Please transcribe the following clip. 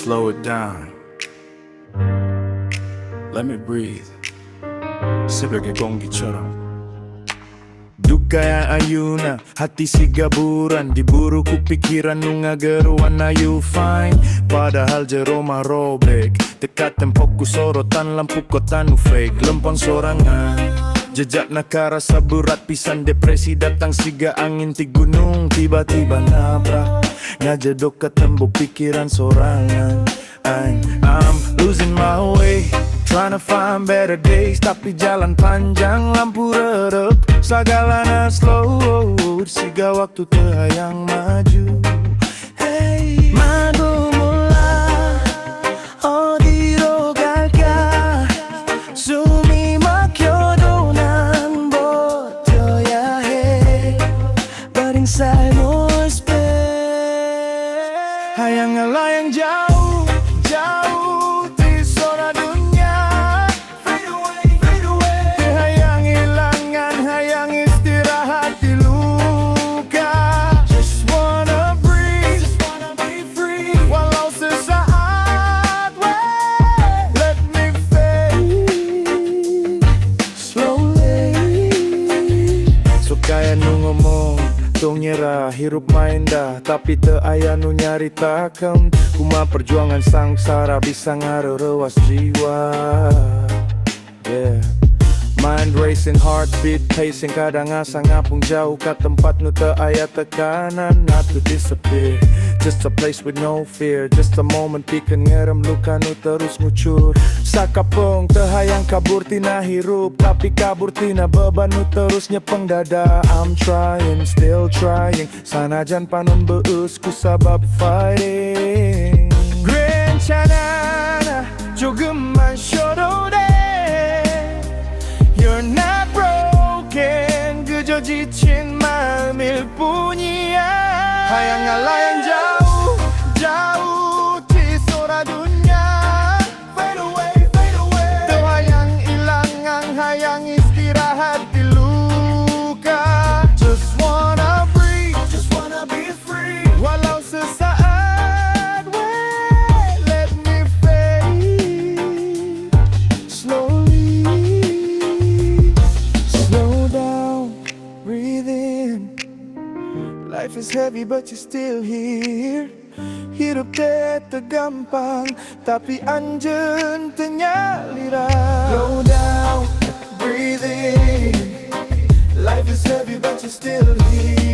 slow it down. Let me breathe. 새벽의 공기처럼. Dukaya ayuna, hati sigaburan, diburu kupikiran nung agaruan na you fine. Padahal jero marobek, dekat tempokku sorotan lampu kota nu fake. Lempang sorangan, jejak nakara berat pisan depresi datang siga angin ti gunung. Tiba-tiba nabrak, ngajedok ke tembok pikiran sorangan. I'm losing my way, trying to find better days. Tapi jalan panjang, lampu redep, segalanya slow. Siga waktu terhayang maju. Hey, madu mula, 어디로 갈까? 숨이 막혀도 난 버텨야 해. But inside more space. Hayanglah yang jauh, jauh di zona dunia. Fade away, fade away. Hayang hilangan, hayang istirahat di luka. Just wanna breathe, just wanna be free. Walau sesaat, wait, let me fade slowly. So kaya nu ngomong tong nyerah, hirup main dah, tapi teu aya nu nyaritakeun kumaha perjuangan sangsara bisa ngarerewas jiwa. Yeah. Mind racing, heartbeat pacing, kadang asa ngapung jauh ka tempat nu teu aya tekanan. Not to disappear, just a place with no fear. Just a moment pikeun ngerem luka nu terus ngucur. Sakapung teu hayang kabur tina hirup, tapi kabur tina beban nu terus nyepeng dada. I'm trying, still trying, sanajan panon beus ku sabab fighting. 괜찮아, 조금만 쉬어도 돼. You're not broken, 그저 지친 마음일 뿐이야. 하양할라 yang jauh, jauh di zona dunia. Fade away, fade away. Teu hayang ilangan, hayang istirahat di luka. Just wanna breathe, just wanna be free. Walau sesaat, wait, let me fade slowly. Slow down, breathe in. Life is heavy but you're still here. Hidup teh teu gampang, tapi anjeun teu nyalira. Slow down, breathe in. Life is heavy but you're still here.